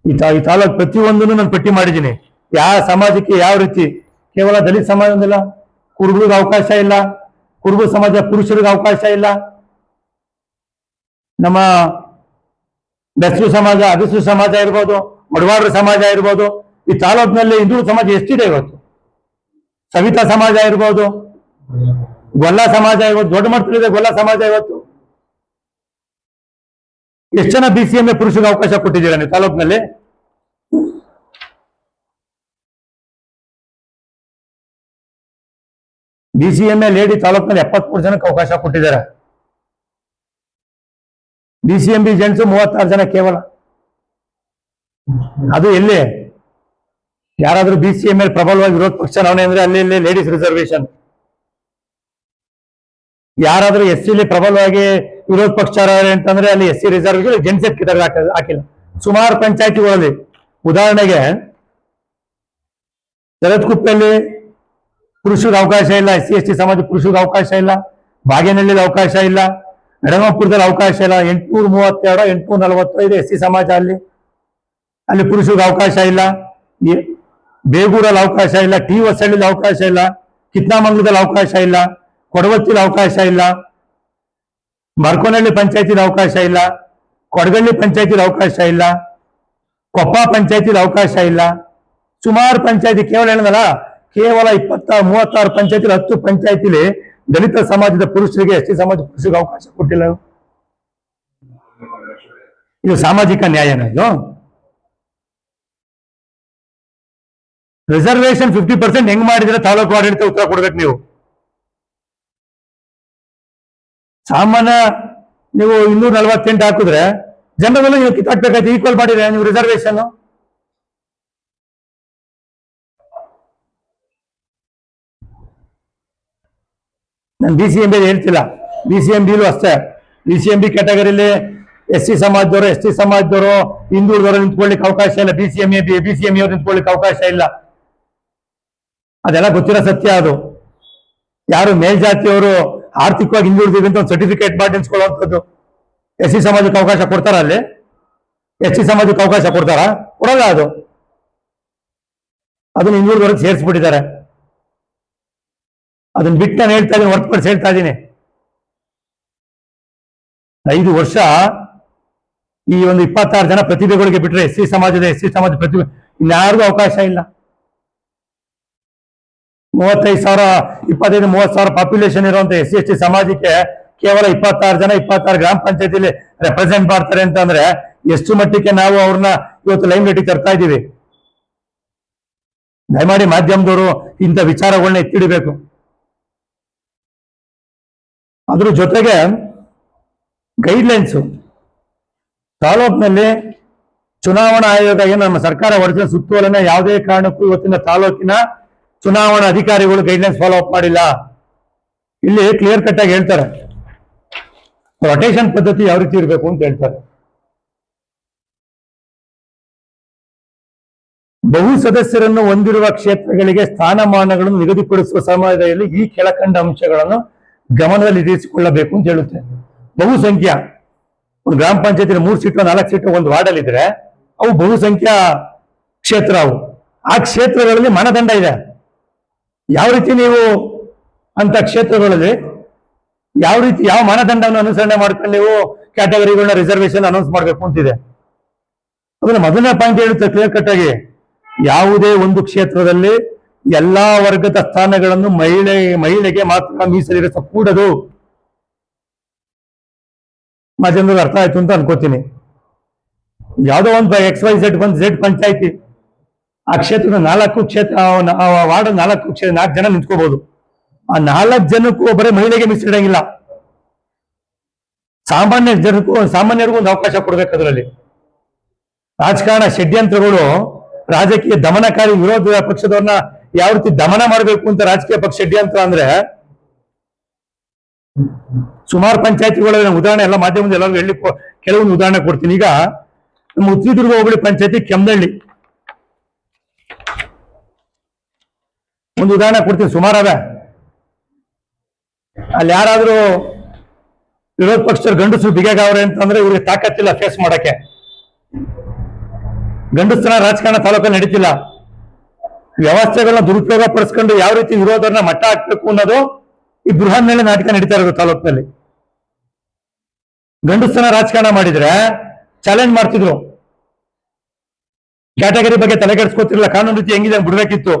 ಈ ತಾಲೂಕು ಪ್ರತಿಯೊಂದನ್ನು ನಾನು ಪಟ್ಟಿ ಮಾಡಿದ್ದೀನಿ. ಯಾವ ಸಮಾಜಕ್ಕೆ ಯಾವ ರೀತಿ, ಕೇವಲ ದಲಿತ ಸಮಾಜ ಒಂದಿಲ್ಲ, ಕುರುಬರಿಗೆ ಅವಕಾಶ ಇಲ್ಲ, ಕುರುಬ ಸಮಾಜ ಪುರುಷರಿಗೆ ಅವಕಾಶ ಇಲ್ಲ, ನಮ್ಮ ಬೆಸ್ರು ಸಮಾಜ, ಅಗಸ್ರು ಸಮಾಜ ಇರ್ಬೋದು, ಮಡವಾಡರ ಸಮಾಜ ಇರ್ಬೋದು. ಈ ತಾಲೂಕಿನಲ್ಲಿ ಹಿಂದೂ ಸಮಾಜ ಎಷ್ಟಿದೆ ಇವತ್ತು? ಸವಿತಾ ಸಮಾಜ ಇರ್ಬೋದು, ಗೊಲ್ಲ ಸಮಾಜ ಇವತ್ತು ದೊಡ್ಡ ಮಟ್ಟದಲ್ಲಿದೆ. ಗೊಲ್ಲ ಸಮಾಜ ಇವತ್ತು ಎಷ್ಟು ಜನ BCMA ಪುರುಷರಿಗೆ ಅವಕಾಶ ಕೊಟ್ಟಿದ್ದೀರಾ ನೀವು ತಾಲೂಕಿನಲ್ಲಿ? BCMA ಲೇಡಿ ತಾಲೂಕಿನಲ್ಲಿ 73 ಜನಕ್ಕೆ ಅವಕಾಶ ಕೊಟ್ಟಿದ್ದಾರೆ. BCMB ಜೆಂಟ್ಸ್ 36 ಜನ ಕೇವಲ. ಅದು ಎಲ್ಲಿ ಯಾರಾದ್ರೂ BCMA ಪ್ರಬಲವಾಗಿ ವಿರೋಧ ಪಕ್ಷ ನಾವೇ ಅಂದ್ರೆ ಅಲ್ಲಿ ಇಲ್ಲಿ ಲೇಡೀಸ್ ರಿಸರ್ವೇಶನ್. ಯಾರಾದ್ರೂ SC ಪ್ರಬಲವಾಗಿ ವಿರೋಧ ಪಕ್ಷ ಅಂತಂದ್ರೆ ಅಲ್ಲಿ SC ರಿಸರ್ವೇಶನ್, ಜೆಂಟ್ಸ್ ಹಾಕಿಲ್ಲ. ಸುಮಾರು ಪಂಚಾಯತಿಗಳಲ್ಲಿ ಉದಾಹರಣೆಗೆ ಜಗತ್ಕುಪ್ಪೆಯಲ್ಲಿ ಪುರುಷರಿಗೆ ಅವಕಾಶ ಇಲ್ಲ, SC ST ಸಮಾಜ ಪುರುಷರಿಗೆ ಅವಕಾಶ ಇಲ್ಲ. ಬಾಗೇನಹಳ್ಳಿಯಲ್ಲಿ ಅವಕಾಶ ಇಲ್ಲ, ನಡಮಪುರದಲ್ಲಿ ಅವಕಾಶ ಇಲ್ಲ. 832 845 SC ಸಮಾಜ ಅಲ್ಲಿ ಪುರುಷರಿಗೆ ಅವಕಾಶ ಇಲ್ಲ. ಬೇಗೂರಲ್ಲಿ ಅವಕಾಶ ಇಲ್ಲ, ಟಿ ಹೊಸಳ್ಳಿಲಿ ಅವಕಾಶ ಇಲ್ಲ, ಕಿತ್ನಾಮಂಗಲದಲ್ಲಿ ಅವಕಾಶ ಇಲ್ಲ, ಕೊಡವತ್ತಿಲಿ ಅವಕಾಶ ಇಲ್ಲ, ಮರ್ಕೋನಹಳ್ಳಿ ಪಂಚಾಯತಿಲಿ ಅವಕಾಶ ಇಲ್ಲ, ಕೊಡಗಳ್ಳಿ ಪಂಚಾಯತಿಲಿ ಅವಕಾಶ ಇಲ್ಲ, ಕೊಪ್ಪ ಪಂಚಾಯತಿಲಿ ಅವಕಾಶ ಇಲ್ಲ. ಸುಮಾರು ಪಂಚಾಯತಿ ಕೇವಲ ಹೇಳಿದಲ್ಲ, ಕೇವಲ 36 ಪಂಚಾಯತಿಲಿ 10 ಪಂಚಾಯತಿಲಿ ದಲಿತ ಸಮಾಜದ ಪುರುಷರಿಗೆ ST ಸಮಾಜ ಪುರುಷರಿಗೆ ಅವಕಾಶ ಕೊಟ್ಟಿಲ್ಲ. ಇದು ಸಾಮಾಜಿಕ ನ್ಯಾಯನ? ಇದು ರಿಸರ್ವೇಶನ್ 50% ಹೆಂಗ್ ಮಾಡಿದ್ರೆ ತಾಲೂಕು ಆಡಳಿತ ಉತ್ತರ ಕೊಡ್ಬೇಕು ನೀವು. ಸಾಮಾನ್ಯ ನೀವು 248 ಹಾಕಿದ್ರೆ ಜನರಲ್ಲೂ ನೀವು ಕಿತ್ತಾಕ್ಬೇಕಾಯ್ತು. ಈಕ್ವಲ್ ಮಾಡಿದ್ರೆ ನೀವು ರಿಸರ್ವೇಶನ್. ನಾನು BCMB ಹೇಳ್ತಿಲ್ಲ, BCMBಲೂ ಅಷ್ಟೇ. BCMB ಕ್ಯಾಟಗರಿಲಿ SC ಸಮಾಜದವರು, ST ಸಮಾಜದವರು, ಹಿಂದುಳಿದವರು ನಿಂತ್ಕೊಳ್ಳಿಕ್ಕೆ ಅವಕಾಶ ಇಲ್ಲ. BCMA ಅವ್ರು ನಿಂತ್ಕೊಳ್ಳಿಕ್ಕೆ ಅವಕಾಶ ಇಲ್ಲ. ಅದೆಲ್ಲ ಗೊತ್ತಿರೋ ಸತ್ಯ. ಅದು ಯಾರು ಮೇಲ್ಜಾತಿಯವರು ಆರ್ಥಿಕವಾಗಿ ಹಿಂದುಳಿದೀವಿ ಅಂತ ಒಂದು ಸರ್ಟಿಫಿಕೇಟ್ ಮಾಡಿ ನಿಲ್ಸ್ಕೊಳ್ಳುವಂಥದ್ದು. SC ಸಮಾಜಕ್ಕೆ ಅವಕಾಶ ಕೊಡ್ತಾರ? ಅಲ್ಲಿ ST ಸಮಾಜಕ್ಕೆ ಅವಕಾಶ ಕೊಡ್ತಾರ? ಕೊಡಲ್ಲ. ಅದನ್ನ ಹಿಂದುಳಿದವರೆಗೆ ಸೇರಿಸ್ಬಿಟ್ಟಿದ್ದಾರೆ. ಅದನ್ನ ಬಿಟ್ಟು ನಾನು ಹೇಳ್ತಾ ಇದ್ದೀನಿ, ಹೊರತುಪಡಿಸಿ ಹೇಳ್ತಾ ಇದ್ದೀನಿ. 5 ವರ್ಷ ಈ ಒಂದು 26 ಜನ ಪ್ರತಿಭೆಗಳಿಗೆ ಬಿಟ್ಟರೆ SC ಸಮಾಜದ ಪ್ರತಿಭೆ ಇನ್ಯಾರಿಗೂ ಅವಕಾಶ ಇಲ್ಲ. 35,000 25-30,000 ಪಾಪ್ಯುಲೇಷನ್ ಇರುವಂತ SC ST ಸಮಾಜಕ್ಕೆ ಕೇವಲ 26 ಜನ 26 ಗ್ರಾಮ ಪಂಚಾಯತಿಲಿ ರೆಪ್ರೆಸೆಂಟ್ ಮಾಡ್ತಾರೆ ಅಂತಂದ್ರೆ ಎಷ್ಟು ಮಟ್ಟಿಗೆ ನಾವು ಅವ್ರನ್ನ ಇವತ್ತು ಲೈನ್ ಲೈಟಿಗೆ ತರ್ತಾ ಇದ್ದೀವಿ. ದಯಮಾಡಿ ಮಾಧ್ಯಮದವರು ಇಂಥ ವಿಚಾರಗಳನ್ನ ಎತ್ತಿಡಬೇಕು. ಅದ್ರ ಜೊತೆಗೆ ಗೈಡ್ಲೈನ್ಸ್ ತಾಲೂಕಿನಲ್ಲಿ ಚುನಾವಣಾ ಆಯೋಗ ಏನು ನಮ್ಮ ಸರ್ಕಾರ ಹೊರಡಿಸಿದ ಸುತ್ತೋಲೆನ ಯಾವುದೇ ಕಾರಣಕ್ಕೂ ಇವತ್ತಿನ ತಾಲೂಕಿನ ಚುನಾವಣಾ ಅಧಿಕಾರಿಗಳು ಗೈಡ್ಲೈನ್ಸ್ ಫಾಲೋ ಅಪ್ ಮಾಡಿಲ್ಲ. ಇಲ್ಲಿ ಕ್ಲಿಯರ್ ಕಟ್ ಆಗಿ ಹೇಳ್ತಾರೆ, ರೊಟೇಷನ್ ಪದ್ಧತಿ ಯಾವ ರೀತಿ ಇರಬೇಕು ಅಂತ ಹೇಳ್ತಾರೆ. ಬಹು ಸದಸ್ಯರನ್ನು ಹೊಂದಿರುವ ಕ್ಷೇತ್ರಗಳಿಗೆ ಸ್ಥಾನಮಾನಗಳನ್ನು ನಿಗದಿಪಡಿಸುವ ಸಮಯದಲ್ಲಿ ಈ ಕೆಳಕಂಡ ಅಂಶಗಳನ್ನು ಗಮನದಲ್ಲಿ ಇರಿಸಿಕೊಳ್ಳಬೇಕು ಅಂತ ಹೇಳುತ್ತೆ. ಬಹುಸಂಖ್ಯಾ ಒಂದು ಗ್ರಾಮ ಪಂಚಾಯತಿ 3 ಸೀಟು 4 ಸೀಟು ಒಂದು ವಾರ್ಡಲ್ಲಿ ಇದ್ರೆ ಅವು ಬಹುಸಂಖ್ಯಾ ಕ್ಷೇತ್ರ. ಅವು ಆ ಕ್ಷೇತ್ರಗಳಲ್ಲಿ ಮಾನದಂಡ ಇದೆ. ಯಾವ ರೀತಿ ನೀವು ಅಂತ ಕ್ಷೇತ್ರಗಳಲ್ಲಿ ಯಾವ ಮಾನದಂಡವನ್ನು ಅನುಸರಣೆ ಮಾಡ್ಕೊಂಡು ನೀವು ಕ್ಯಾಟಗರಿಗಳನ್ನ ರಿಸರ್ವೇಶನ್ ಅನೌನ್ಸ್ ಮಾಡಬೇಕು ಅಂತಿದೆ. ಅದನ್ನ ಮೊದಲನೇ ಪಾಯಿಂಟ್ ಹೇಳುತ್ತೆ ಕ್ಲಿಯರ್ ಕಟ್ ಆಗಿ, ಯಾವುದೇ ಒಂದು ಕ್ಷೇತ್ರದಲ್ಲಿ ಎಲ್ಲಾ ವರ್ಗದ ಸ್ಥಾನಗಳನ್ನು ಮಹಿಳೆಗೆ ಮಾತ್ರ ಮೀಸಲಿರಿಸಕೂಡದು. ಜನರಿಗೆ ಅರ್ಥ ಆಯ್ತು ಅಂತ ಅನ್ಕೋತೀನಿ. ಯಾವುದೋ ಒಂದು XYZ ಒಂದು Z ಪಂಚಾಯತಿ, ಆ ಕ್ಷೇತ್ರದ 4 ಕ್ಷೇತ್ರ ವಾರ್ಡ್ 4 ಜನ ನಿಂತ್ಕೋಬಹುದು. ಆ 4 ಜನಕ್ಕೂ ಒಬ್ಬರೇ ಮಹಿಳೆಗೆ ಮೀಸಲಿಡಂಗಿಲ್ಲ. ಸಾಮಾನ್ಯರಿಗೂ ಒಂದು ಅವಕಾಶ ಕೊಡ್ಬೇಕು. ಅದರಲ್ಲಿ ರಾಜಕಾರಣ ಷಡ್ಯಂತ್ರಗಳು, ರಾಜಕೀಯ ದಮನಕಾರಿ ವಿರೋಧ ಪಕ್ಷದವ್ರನ್ನ ಯಾವ ರೀತಿ ದಮನ ಮಾಡಬೇಕು ಅಂತ ರಾಜಕೀಯ ಪಕ್ಷ ಷಡ್ಯಂತ್ರ ಅಂದ್ರೆ ಸುಮಾರು ಪಂಚಾಯತಿಗಳ ಉದಾಹರಣೆ ಎಲ್ಲ ಮಾಧ್ಯಮದಲ್ಲಿ ಎಲ್ಲರೂ ಹೇಳಿ ಕೆಲವೊಂದು ಉದಾಹರಣೆ ಕೊಡ್ತೀನಿ. ಈಗ ನಮ್ಮ ಉತ್ರಿದುರ್ಗ ಹೋಬಳಿ ಪಂಚಾಯತಿ ಕೆಮ್ಮನಹಳ್ಳಿ ಒಂದು ಉದಾಹರಣೆ ಕೊಡ್ತೀನಿ. ಸುಮಾರಾದ ಅಲ್ಲಿ ಯಾರಾದ್ರೂ ವಿರೋಧ ಪಕ್ಷದ ಗಂಡಸರು ಬಿಗಾಗವ್ರೆ ಅಂತಂದ್ರೆ ಇವ್ರಿಗೆ ತಾಕತ್ತಿಲ್ಲ ಫೇಸ್ ಮಾಡಕ್ಕೆ. ಗಂಡಸ್ತನ ರಾಜಕಾರಣ ತಾಲೂಕಲ್ಲಿ ನಡೀತಿಲ್ಲ. ವ್ಯವಸ್ಥೆಗಳನ್ನ ದುರುಪಯೋಗ ಪಡಿಸ್ಕೊಂಡು ಯಾವ ರೀತಿ ವಿರೋಧನ ಮಟ್ಟ ಹಾಕ್ಬೇಕು ಅನ್ನೋದು ಈ ಬೃಹನ್ ಮೇಲೆ ನಾಟಕ ನಡೀತಾ ಇರೋದು ತಾಲೂಕಿನಲ್ಲಿ. ಗಂಡಸ್ತನ ರಾಜಕಾರಣ ಮಾಡಿದ್ರೆ ಚಾಲೆಂಜ್ ಮಾಡ್ತಿದ್ರು, ಕ್ಯಾಟಗರಿ ಬಗ್ಗೆ ತಲೆ ಕೆಡಿಸ್ಕೊತಿರ್ಲಿಲ್ಲ, ಕಾನೂನು ರೀತಿ ಹೆಂಗಿದೆ ಬಿಡ್ಬೇಕಿತ್ತು.